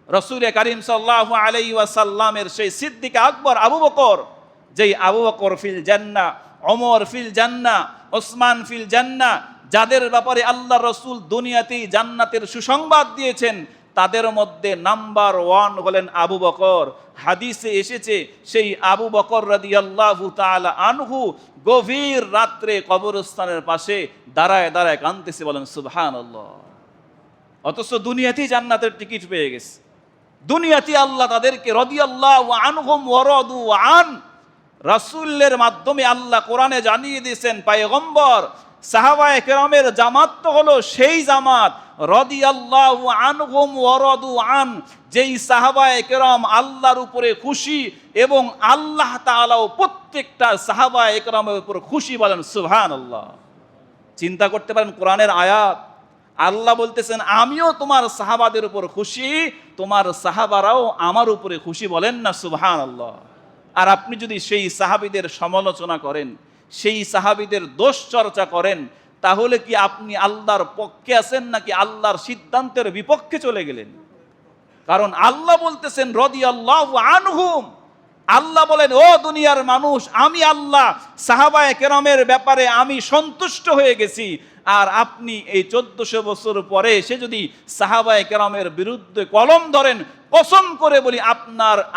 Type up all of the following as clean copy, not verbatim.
রাসূল কারীম সাল্লাল্লাহু আলাইহি ওয়াসাল্লামের সেই সিদ্দিক আকবর আবু বকর, যেই আবু বকর ফিল জান্নাহ, ওমর ফিল জান্নাহ, ওসমান ফিল জান্নাহ, যাদের ব্যাপারে আল্লাহ রসুল দুনিয়াতেই জান্নাতের সুসংবাদ দিয়েছেন, তাদের মধ্যে নাম্বার 1 হলেন আবু বকর। হাদিসে এসেছে সেই আবু বকর রাদিয়াল্লাহু তাআলা আনহু গভীর রাত্রে কবরস্থানের পাশে দাঁড়ায় দাঁড়ায় কাঁদতেছে, বলেন সুবহানাল্লাহ। অথচ দুনিয়াতেই জান্নাতের টিকিট পেয়ে গেছে, দুনিয়াতে আল্লাহ তাদেরকে রাদিয়াল্লাহু আনহুম ওয়া রাদু আন, রাসূলের মাধ্যমে আল্লাহ কোরআনে জানিয়ে দিয়েছেন পয়গম্বর সাহাবায়ে কেরামের জামাত তো হলো সেই জামাত রাদিয়াল্লাহু আনহুম ওয়া রাদু আন, যেই সাহাবায়ে কেরাম আল্লাহর উপরে খুশি এবং আল্লাহ তাআলাও প্রত্যেকটা সাহাবায়ে কেরামের উপর খুশি, বলেন সুবহানাল্লাহ। চিন্তা করতে পারেন কোরআনের আয়াত, আল্লাহ বলতেছেন আমিও তোমার সাহাবাদের উপর খুশি, তোমার সাহাবারাও আমার উপরে খুশি, বলেন না সুবহানাল্লাহ। আর আপনি যদি সেই সাহাবীদের সমালোচনা করেন, সেই সাহাবীদের দোষ চর্চা করেন, তাহলে কি আপনি আল্লাহর পক্ষে আছেন নাকি আল্লাহর সিদ্ধান্তের বিপক্ষে চলে গেলেন? কারণ আল্লাহ বলতেছেন রাদিয়াল্লাহু আনহুম, আল্লাহ বলেন ও দুনিয়ার মানুষ, আমি আল্লাহ সাহাবায়ে কেরামের ব্যাপারে আমি সন্তুষ্ট হয়ে গেছি। আর আপনি এই 1400 বছর পরে এসে যদি সাহাবায়ে কেরামের বিরুদ্ধে কলম ধরেন, কসম করে বলি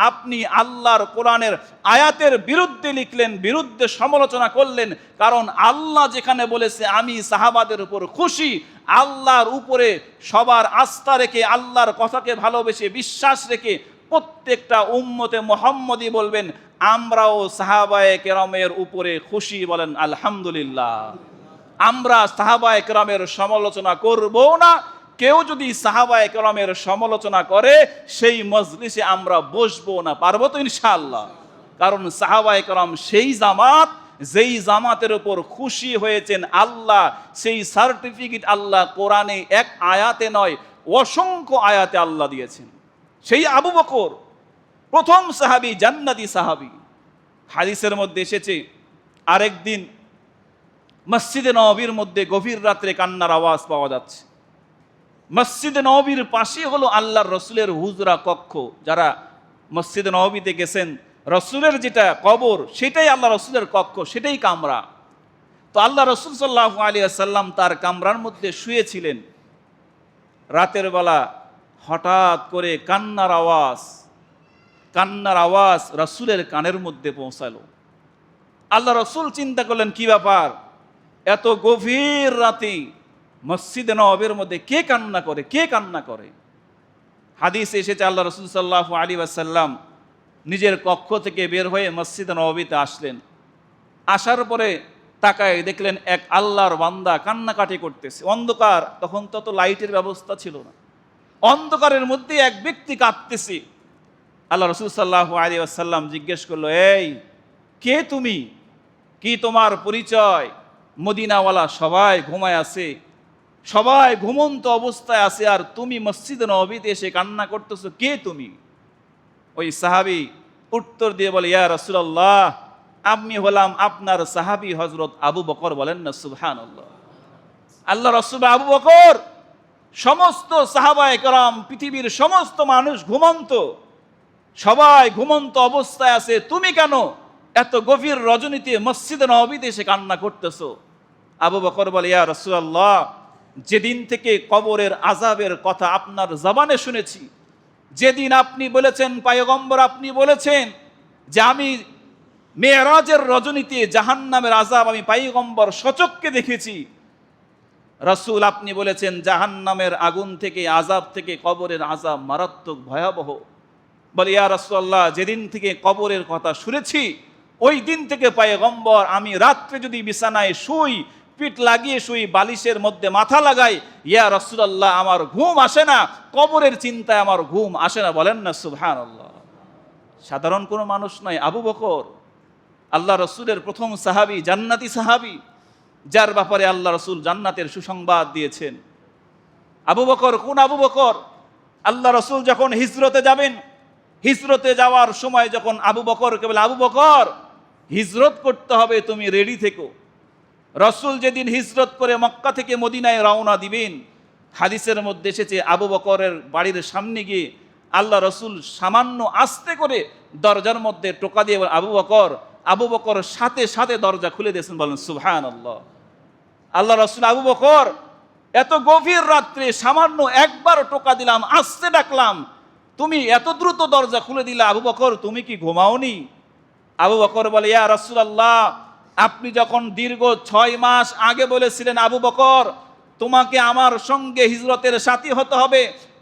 আপনি আল্লাহর কোরআনের আয়াতের বিরুদ্ধে লিখলেন, বিরুদ্ধে সমালোচনা করলেন। কারণ আল্লাহ যেখানে বলেছে আমি সাহাবাদের উপর খুশি, আল্লাহর উপরে সবার আস্থা রেখে, আল্লাহর কথাকে ভালোবেসে বিশ্বাস রেখে প্রত্যেকটা উম্মতে মুহাম্মদী বলবেন আমরাও সাহাবায়ে কেরামের উপরে খুশি, বলেন আলহামদুলিল্লাহ। আমরা সাহাবায়ে কেরামের সমালোচনা করব না, কেউ যদি সাহাবায়ে কেরামের সমালোচনা করে সেই মজলিসে আমরা বসবো না, পারবো তো ইনশাআল্লাহ। কারণ সাহাবায়ে কেরাম সেই জামাত, যেই জামাতের উপর খুশি হয়েছেন আল্লাহ, সেই সার্টিফিকেট আল্লাহ কোরআনে এক আয়াতে নয় অসংখ্য আয়াতে আল্লাহ দিয়েছেন। সেই আবু বকর প্রথম সাহাবী, জান্নাতি সাহাবী। হাদিসের মধ্যে এসেছে আরেকদিন মসজিদে নববীর মধ্যে গভীর রাত্রে কান্নার আওয়াজ পাওয়া যাচ্ছে। মসজিদে নববীর পাশে হলো আল্লাহর রসুলের হুজরা কক্ষ। যারা মসজিদে নববীতে গেছেন, রসুলের যেটা কবর সেটাই আল্লাহ রসুলের কক্ষ, সেটাই কামরা। তো আল্লাহ রসুল সাল্লাল্লাহু আলাইহি ওয়াসাল্লাম তার কামরার মধ্যে শুয়েছিলেন। রাতের বেলা হঠাৎ করে কান্নার আওয়াজ রসুলের কানের মধ্যে পৌঁছালো। আল্লাহ রসুল চিন্তা করলেন কি ব্যাপার, এত গভীর রাতে মসজিদে নববীর মধ্যে কে কান্না করে। হাদিসে এসেছে আল্লাহ রসুল সাল্লাল্লাহু আলাইহি ওয়াসাল্লাম নিজের কক্ষ থেকে বের হয়ে মসজিদে নববীতে আসলেন। আসার পরে তাকায় দেখলেন এক আল্লাহর বান্দা কান্নাকাটি করতেছে। অন্ধকার, তখন তত লাইটের ব্যবস্থা ছিল না, অন্ধকারের মধ্যে এক ব্যক্তি কাঁদতেছে। আল্লাহ রসুল সাল্লাল্লাহু আলাইহি ওয়াসাল্লাম জিজ্ঞেস করলো, এই কে তুমি, কি তোমার পরিচয়? মদিনাওয়ালা সবাই ঘুমায় আছে, সবাই ঘুমন্ত অবস্থায় আছে, আর তুমি মসজিদে নববীতে এসে কান্না করতেছো, কে তুমি? ওই সাহাবী উত্তর দিয়ে বলে, ইয়া রাসূলুল্লাহ, আমি হলাম আপনার সাহাবী হযরত আবু বকর, বলেন না সুবহানাল্লাহ। আল্লাহ রাসূল আবু বকর, সমস্ত সাহাবায়ে কেরাম, পৃথিবীর সমস্ত মানুষ ঘুমন্ত, সবাই ঘুমন্ত অবস্থায় আছে, তুমি কেন এত গভীর রজনীতে মসজিদে নববীতে এসে কান্না করতেছো? আবু বকর বলে, ইয়া রাসূলুল্লাহ, যেদিন থেকে কবরের আযাবের কথা আপনার জবানে শুনেছি, যেদিন আপনি বলেছেন, পয়গম্বর আপনি বলেছেন যে আমি মেরাজের রজনীতে জাহান্নামের আযাব আমি পয়গম্বর সচক্ষে দেখেছি। রাসূল আপনি বলেছেন জাহান্নামের আগুন থেকে, আযাব থেকে, কবরের আযাব মারাত্মক ভয়াবহ। বলে, ইয়া রাসূলুল্লাহ, যেদিন থেকে কবরের কথা শুনেছি ওই দিন থেকে পয়গম্বর আমি রাত্রে যদি বিছানায় শুই, পিঠ লাগিয়ে শুই, বালিশের মধ্যে মাথা লাগাই, ইয়া রাসূলুল্লাহ, আমার ঘুম আসে না, কবরের চিন্তায় আমার ঘুম আসে না, বলেন না সুবহানাল্লাহ। সাধারণ কোনো মানুষ নয়, আবু বকর আল্লাহ রসুলের প্রথম সাহাবী, জান্নাতি সাহাবী, যার ব্যাপারে আল্লাহ রসুল জান্নাতের সুসংবাদ দিয়েছেন। আবু বকর কোন আবু বকর? আল্লাহ রসুল যখন হিজরতে যাবেন, হিজরতে যাওয়ার সময় যখন আবু বকরকে বলে, আবু বকর হিজরত করতে হবে, তুমি রেডি থেকো। রসুল যেদিন হিজরত করে মক্কা থেকে মদিনায় রওনা দিবেন, হাদিসের মধ্যে এসেছে আবু বকরের বাড়ির সামনে গিয়ে আল্লাহ রসুল সামান্য আস্তে করে দরজার মধ্যে টোকা দিয়ে আবু বকর, আবু বকর সাথে সাথে দরজা খুলে দিয়েছেন। বলেন সুবহানাল্লাহ। আল্লাহ রসুল আবু বকর এত গভীর রাত্রে সামান্য একবার টোকা দিলাম, আস্তে ডাকলাম, তুমি এত দ্রুত দরজা খুলে দিলে, আবু বকর তুমি কি ঘুমাওনি? আবু বকর বলে, ইয়া রাসূলুল্লাহ, আপনি যখন দীর্ঘ 6 মাস আগে বলেছিলেন আবু বকর তোমাকে আমার সঙ্গে হিজরতের সাথী হতে হবে,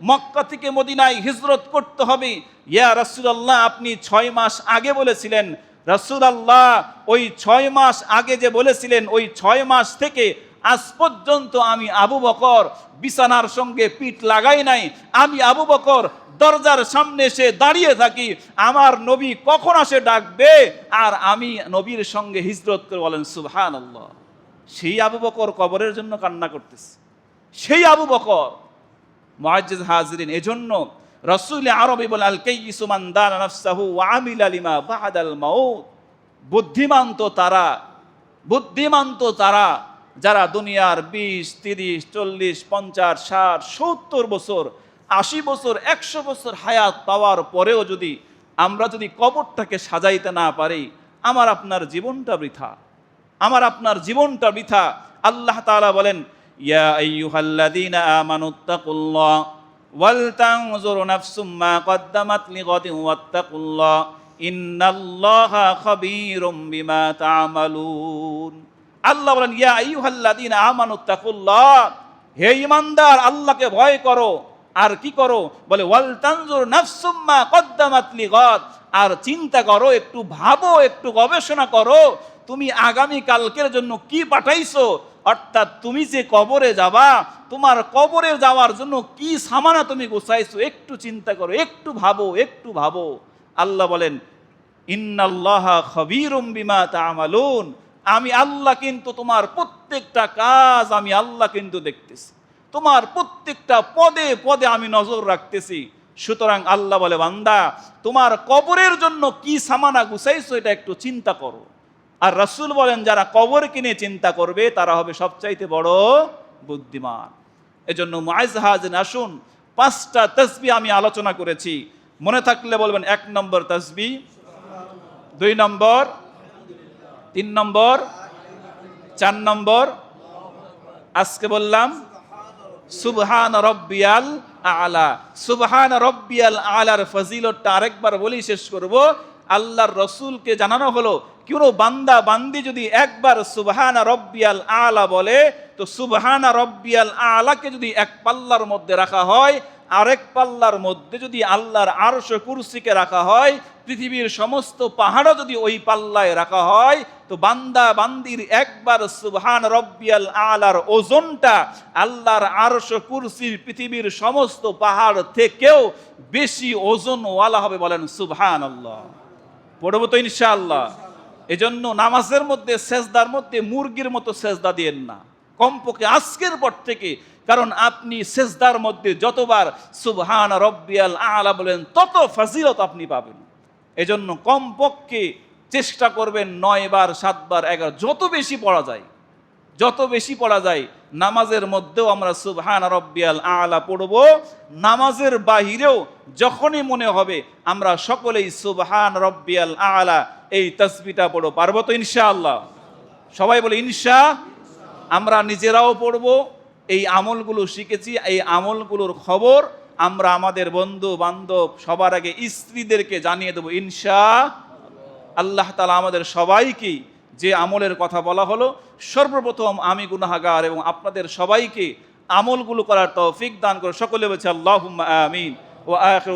মক্কা থেকে মদিনায় হিজরত করতে হবে, ইয়া রাসূলুল্লাহ আপনি 6 মাস আগে বলেছিলেন। রাসূলুল্লাহ ওই 6 মাস আগে যে বলেছিলেন, ওই 6 মাস থেকে আজ পর্যন্ত আমি আবু বকর বিছানার সঙ্গে পিঠ লাগাই নাই। আমি আবু বকর দরজার সামনে এসে দাঁড়িয়ে থাকি, আমার নবী কখন আসে ডাকবে আর আমি নবীর সঙ্গে হিজরত করে। বলেন সুবহানাল্লাহ। সেই আবু বকর কবরের জন্য কান্না করতেছে, সেই আবু বকর। মুআজ্জিজ হাজিরিন, এজন্য রাসূল আরবী বলেন, আল কাইয়িসু মান দানা নাফসাহু ওয়া আমিলা লিমা বা'দাল মাউত। বুদ্ধিমান তো তারা যারা দুনিয়ার 20, 30, 40, 50, 60, 70 বছর, 80 বছর, 100 বছর হায়াত পাওয়ার পরেও যদি আমরা কবরটাকে সাজাইতে না পারি, আমার আপনার জীবনটা বৃথা, আমার আপনার জীবনটা বৃথা। আল্লাহ তাআলা বলেন, ইয়া আইয়ুহাল্লাযীনা আমানুত্তাকুল্লাহ ওয়াল তানজুর নাফসুম মা কদ্দামাত লিগাদিন ওয়াত্তাকুল্লাহ ইন্নাল্লাহা খাবীরুম বিমা তা'মালুন। আল্লাহ বলেন, ইয়া আইয়ুহাল্লাযীনা আমানুত্তাকুল্লাহ, হে ঈমানদার আল্লাহকে ভয় করো। আর কি করো? বলে ওয়াল তানজুর নাফসুম মা কদ্দামাত লিগাদ, আর চিন্তা করো, একটু ভাবো, একটু গবেষণা করো, তুমি আগামী কালকের জন্য কি পাঠাইছো। অর্থাৎ তুমি যে কবরে যাবা, তোমার কবরে যাওয়ার জন্য কি সামানা তুমি গোছাইছো, একটু চিন্তা করো, একটু ভাবো। আল্লাহ বলেন, ইন্নাল্লাহা খাবীরুম বিমা তা'মালুন, আমি আল্লাহ কিন্তু তোমার প্রত্যেকটা কাজ আমি আল্লাহ কিন্তু দেখতেছি, তোমার প্রত্যেকটা পদে পদে আমি নজর রাখতেছি। সুতরাং আল্লাহ বলে, বান্দা তোমার কবরের জন্য কি সামানা গুছাইছো এটা একটু চিন্তা করো। আর রাসূল বলেন, যারা কবরকে নিয়ে চিন্তা করবে তারা হবে সবচাইতে বড় বুদ্ধিমান। এজন্য মুআজ্জিজ হাজিরিন, আসুন 5টা তাসবিহ আমি আলোচনা করেছি, মনে থাকলে বলবেন। 1 নম্বর তাসবিহ, 2 নম্বর, 3 নম্বর, 4 নম্বর, আজকে বললাম সুবহান রব্বিয়াল আলা। সুবহান রব্বিয়াল আলার ফজিলতটা আরেকবার বলি শেষ করব। আল্লাহর রসুলকে জানানো হলো, কোনো বান্দা বান্দি যদি একবার সুবহান রব্বিয়াল আলা বলে, তো সুবহান রব্বিয়াল আলাকে যদি এক পাল্লার মধ্যে রাখা হয়, আরেক পাল্লার মধ্যে যদি আল্লাহর আরশ কুরসিকে রাখা হয়, পৃথিবীর সমস্ত পাহাড়ও যদি ওই পাল্লায় রাখা হয়, তো বান্দা বান্দির একবার সুবহান রব্বিয়াল আলার ওজনটা আল্লাহর আরশ কুরসির পৃথিবীর সমস্ত পাহাড় থেকেও বেশি ওজনওয়ালা হবে। বলেন সুবহানাল্লাহ। পড়বো তো ইনশাআল্লাহ। এজন্য নামাজের মধ্যে, সেজদার মধ্যে মুরগির মতো সেজদা দিয়েন না, কমপক্ষে আজকের পর থেকে। কারণ আপনি সেজদার মধ্যে যতবার সুবহান রব্বিয়াল আলা বলেন, তত ফজিলত আপনি পাবেন। এজন্য কমপক্ষে চেষ্টা করবেন 9 বার, 7 বার, 11, যত বেশি পড়া যায় নামাজের মধ্যেও আমরা সুবহান রব্বিয়াল আলা পড়ব। নামাজের বাহিরেও যখনই মনে হবে আমরা সকলেই সুবহান রব্বিয়াল আলা এই তাসবিহটা পড়ব। পারবো তো ইনশাআল্লাহ? সবাই বলে ইনশা। আমরা নিজেরাও পড়ব, এই আমলগুলো শিখেছি, এই আমলগুলোর খবর আমরা আমাদের বন্ধু বান্ধব সবার আগে স্ত্রীদেরকে জানিয়ে দেবো ইনশা আল্লাহ তাআলা আমাদের সবাইকে যে আমলের কথা বলা হলো, সর্বপ্রথম আমি গুনাহগার এবং আপনাদের সবাইকে আমলগুলো করার তৌফিক দান করে। সকলে বলছে আল্লাহুম্মা আমিন। ওয়া আখিরু